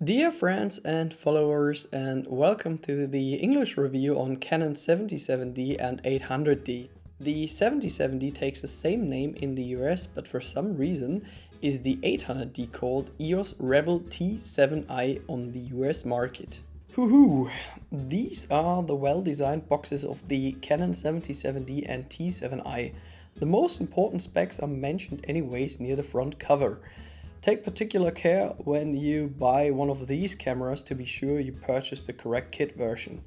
Dear friends and followers, and welcome to the English review on Canon 77D and 800D. The 77D takes the same name in the US, but for some reason is the 800D called EOS REBEL T7i on the US market. Hoo-hoo! These are the well-designed boxes of the Canon 77D and T7i. The most important specs are mentioned anyways near the front cover. Take particular care when you buy one of these cameras to be sure you purchase the correct kit version.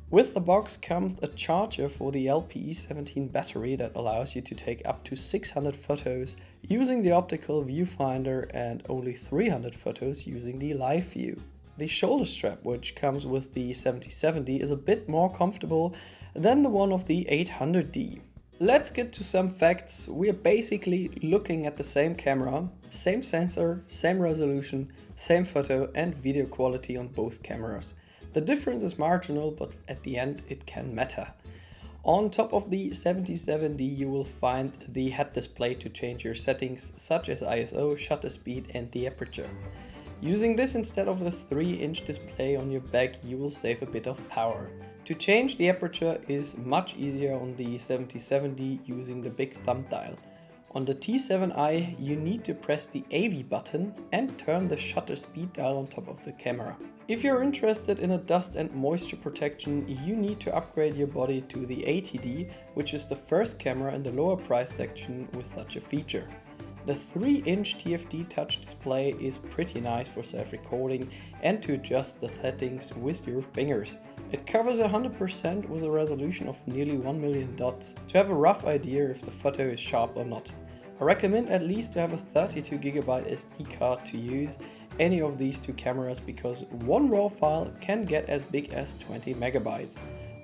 With the box comes a charger for the LPE17 battery that allows you to take up to 600 photos using the optical viewfinder and only 300 photos using the live view. The shoulder strap, which comes with the 77D, is a bit more comfortable than the one of the 800D. Let's get to some facts. We are basically looking at the same camera, same sensor, same resolution, same photo and video quality on both cameras. The difference is marginal, but at the end it can matter. On top of the 77D you will find the head display to change your settings such as ISO, shutter speed and the aperture. Using this instead of the 3-inch display on your back you will save a bit of power. To change the aperture is much easier on the 77D using the big thumb dial. On the T7i you need to press the AV button and turn the shutter speed dial on top of the camera. If you're interested in a dust and moisture protection, you need to upgrade your body to the 80D, which is the first camera in the lower price section with such a feature. The 3-inch TFT touch display is pretty nice for self-recording and to adjust the settings with your fingers. It covers 100% with a resolution of nearly 1 million dots to have a rough idea if the photo is sharp or not. I recommend at least to have a 32GB SD card to use any of these two cameras because one RAW file can get as big as 20 megabytes.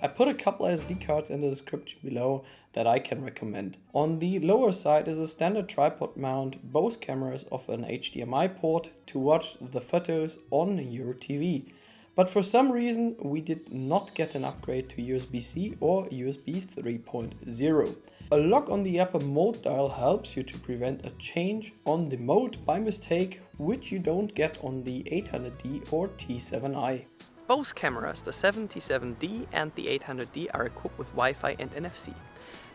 I put a couple SD cards in the description below that I can recommend. On the lower side is a standard tripod mount. Both cameras offer an HDMI port to watch the photos on your TV. But for some reason we did not get an upgrade to USB-C or USB 3.0. A lock on the upper mode dial helps you to prevent a change on the mode by mistake, which you don't get on the 800D or T7i. Both cameras, the 77D and the 800D, are equipped with Wi-Fi and NFC.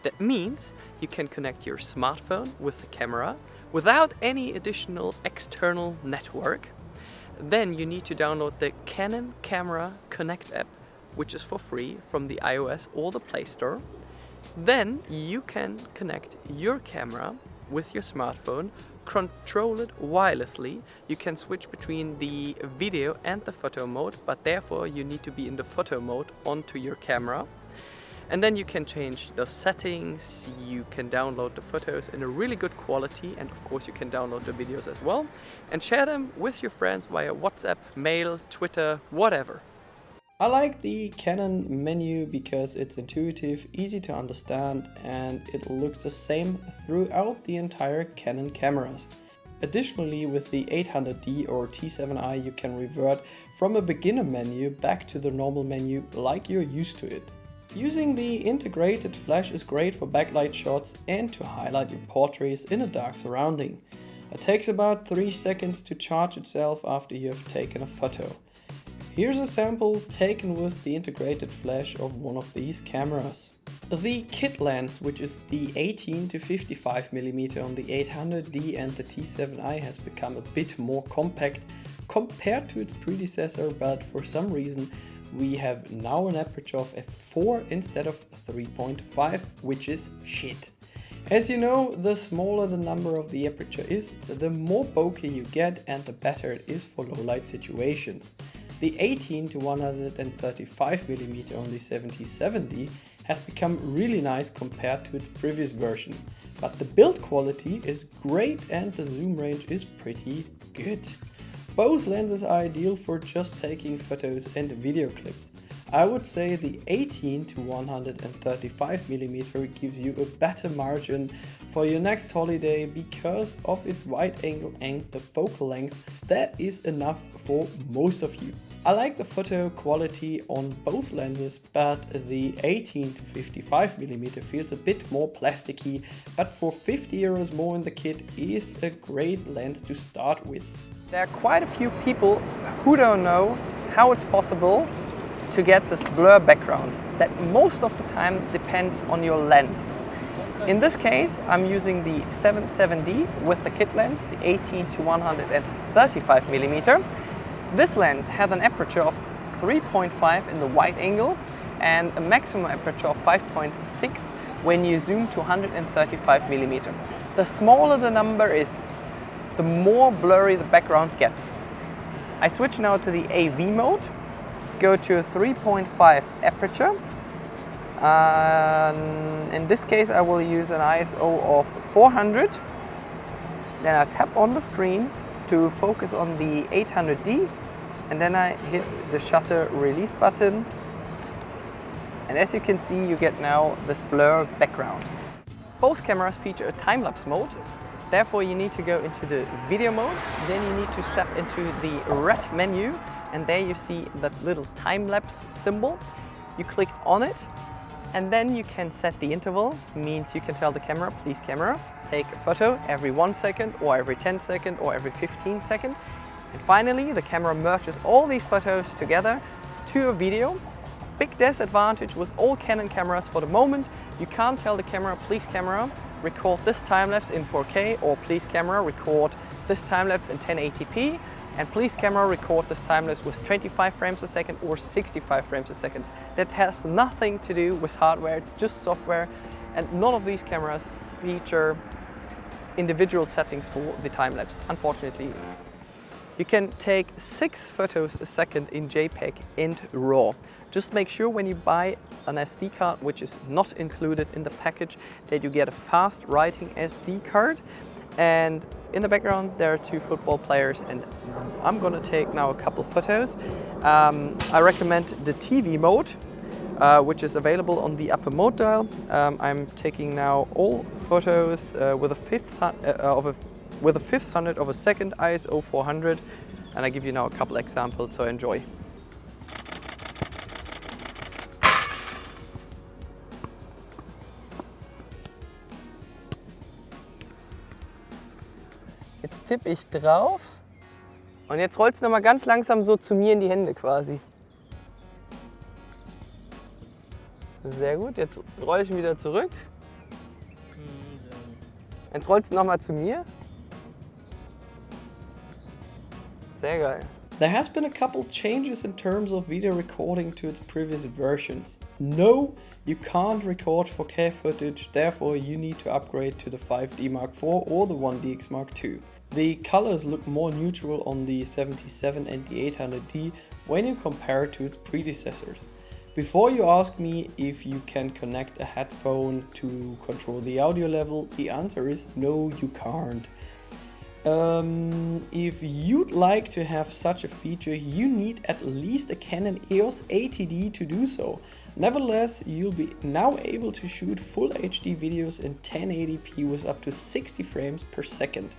That means you can connect your smartphone with the camera without any additional external network. Then you need to download the Canon Camera Connect app, which is for free from the iOS or the Play Store. Then you can connect your camera with your smartphone, control it wirelessly. You can switch between the video and the photo mode, but therefore you need to be in the photo mode onto your camera. And then you can change the settings, you can download the photos in a really good quality, and of course you can download the videos as well and share them with your friends via WhatsApp, mail, Twitter, whatever. I like the Canon menu because it's intuitive, easy to understand, and it looks the same throughout the entire Canon cameras. Additionally, with the 800D or T7i you can revert from a beginner menu back to the normal menu like you're used to it. Using the integrated flash is great for backlight shots and to highlight your portraits in a dark surrounding. It takes about 3 seconds to charge itself after you have taken a photo. Here's a sample taken with the integrated flash of one of these cameras. The kit lens, which is the 18 to 55mm on the 800D and the T7i, has become a bit more compact compared to its predecessor, but for some reason we have now an aperture of f4 instead of 3.5, which is shit. As you know, the smaller the number of the aperture is, the more bokeh you get and the better it is for low light situations. The 18 to 135mm on the 77D has become really nice compared to its previous version, but the build quality is great and the zoom range is pretty good. Both lenses are ideal for just taking photos and video clips. I would say the 18 to 135mm gives you a better margin for your next holiday because of its wide angle and the focal length that is enough for most of you. I like the photo quality on both lenses, but the 18 to 55mm feels a bit more plasticky, but for €50 more in the kit is a great lens to start with. There are quite a few people who don't know how it's possible to get this blur background that most of the time depends on your lens. In this case, I'm using the 7.7D with the kit lens, the 18 to 135 millimeter. This lens has an aperture of 3.5 in the wide angle and a maximum aperture of 5.6 when you zoom to 135 millimeter. The smaller the number is, the more blurry the background gets. I switch now to the AV mode, go to a 3.5 aperture. In this case I will use an ISO of 400. Then I tap on the screen to focus on the 800D and then I hit the shutter release button. And as you can see, you get now this blur background. Both cameras feature a time-lapse mode. Therefore you need to go into the video mode, then you need to step into the red menu and there you see that little time-lapse symbol. You click on it and then you can set the interval. Means you can tell the camera, please camera, take a photo every 1 second or every 10 seconds or every 15 seconds. And finally the camera merges all these photos together to a video. Big disadvantage with all Canon cameras for the moment, you can't tell the camera, please camera, record this time-lapse in 4K, or please camera, record this time-lapse in 1080p, and please camera, record this time-lapse with 25 frames a second or 65 frames a second. That has nothing to do with hardware, it's just software, and none of these cameras feature individual settings for the time-lapse, unfortunately. You can take 6 photos a second in JPEG and RAW. Just make sure when you buy an SD card, which is not included in the package, that you get a fast writing SD card. And in the background there are 2 football players and I'm gonna take now a couple photos. I recommend the TV mode, which is available on the upper mode dial. I'm taking now all photos with a fifth hundredth of a second, ISO 400, and I give you now a couple examples, so enjoy. Jetzt tippe ich drauf und jetzt rollt es nochmal ganz langsam so zu mir in die Hände quasi. Sehr gut, jetzt rolle ich ihn wieder zurück. Jetzt rollt es nochmal zu mir. Sehr geil. There has been a couple changes in terms of video recording to its previous versions. No, you can't record 4K footage, therefore you need to upgrade to the 5D Mark IV or the 1DX Mark II. The colors look more neutral on the 77 and the 800D when you compare it to its predecessors. Before you ask me if you can connect a headphone to control the audio level, the answer is no, you can't. If you'd like to have such a feature, you need at least a Canon EOS 80D to do so. Nevertheless, you'll be now able to shoot full HD videos in 1080p with up to 60 frames per second,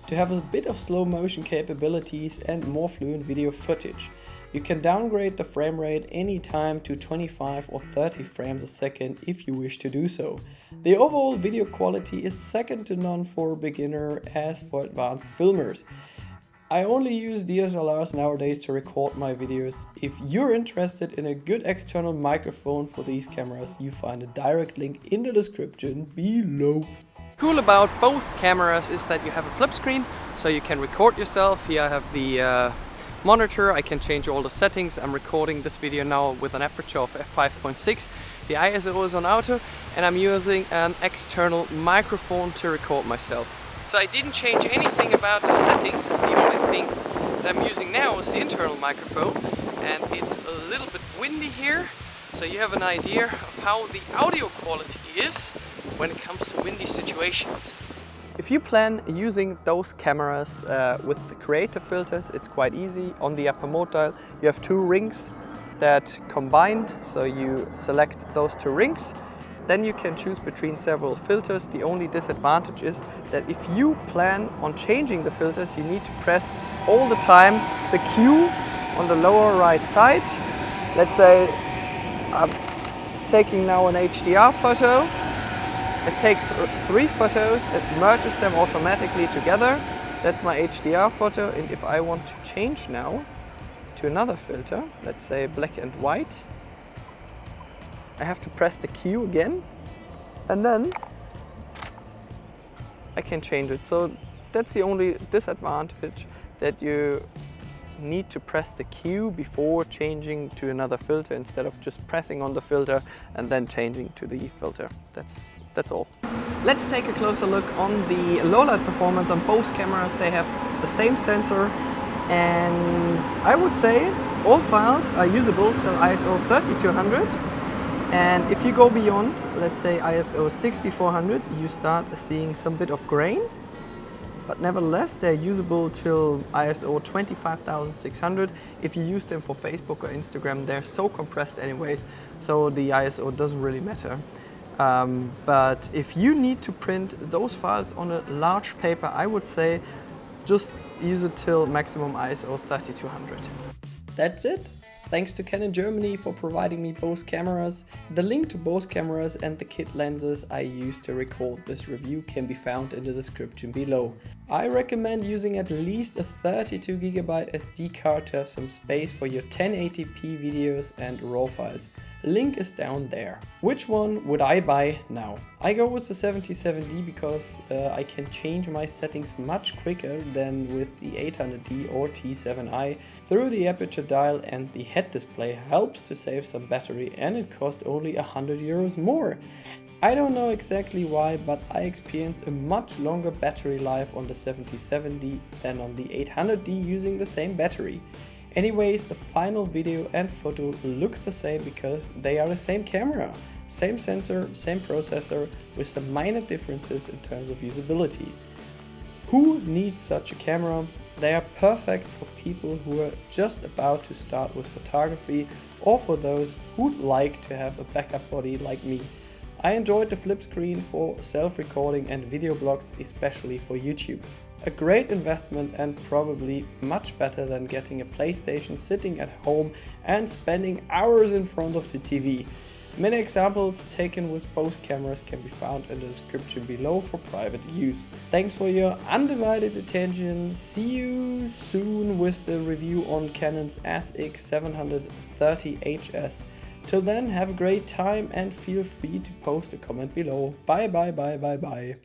to have a bit of slow motion capabilities and more fluent video footage. You can downgrade the frame rate anytime to 25 or 30 frames a second if you wish to do so. The overall video quality is second to none for a beginner as for advanced filmers. I only use DSLRs nowadays to record my videos. If you're interested in a good external microphone for these cameras, you find a direct link in the description below. Cool about both cameras is that you have a flip screen, so you can record yourself. Here I have the monitor, I can change all the settings. I'm recording this video now with an aperture of f5.6. The ISO is on auto and I'm using an external microphone to record myself. So I didn't change anything about the settings. The only thing that I'm using now is the internal microphone, and it's a little bit windy here, so you have an idea of how the audio quality is when it comes to windy situations. If you plan using those cameras with the creative filters, it's quite easy. On the upper mode dial you have 2 rings that combined, so you select those 2 rings. Then you can choose between several filters. The only disadvantage is that if you plan on changing the filters, you need to press all the time the Q on the lower right side. Let's say I'm taking now an HDR photo. It takes 3 photos, it merges them automatically together. That's my HDR photo, and if I want to change now to another filter, let's say black and white, I have to press the Q again, and then I can change it. So that's the only disadvantage, that you need to press the Q before changing to another filter instead of just pressing on the filter and then changing to the filter. That's all. Let's take a closer look on the low light performance on both cameras. They have the same sensor, and I would say all files are usable till ISO 3200. And if you go beyond, let's say ISO 6400, you start seeing some bit of grain. But nevertheless, they're usable till ISO 25600. If you use them for Facebook or Instagram, they're so compressed anyways, so the ISO doesn't really matter. But if you need to print those files on a large paper, I would say just use it till maximum ISO 3200. That's it. Thanks to Canon Germany for providing me both cameras. The link to both cameras and the kit lenses I used to record this review can be found in the description below. I recommend using at least a 32GB SD card to have some space for your 1080p videos and RAW files. Link is down there. Which one would I buy now? I go with the 77D because I can change my settings much quicker than with the 800D or T7i. Through the aperture dial, and the head display helps to save some battery, and it costs only €100 more. I don't know exactly why, but I experienced a much longer battery life on the 77D than on the 800D using the same battery. Anyways, the final video and photo looks the same because they are the same camera. Same sensor, same processor, with some minor differences in terms of usability. Who needs such a camera? They are perfect for people who are just about to start with photography, or for those who'd like to have a backup body like me. I enjoyed the flip screen for self-recording and video blogs, especially for YouTube. A great investment, and probably much better than getting a PlayStation, sitting at home and spending hours in front of the TV. Many examples taken with both cameras can be found in the description below for private use. Thanks for your undivided attention. See you soon with the review on Canon's SX730HS. Till then, have a great time and feel free to post a comment below. Bye bye bye bye bye.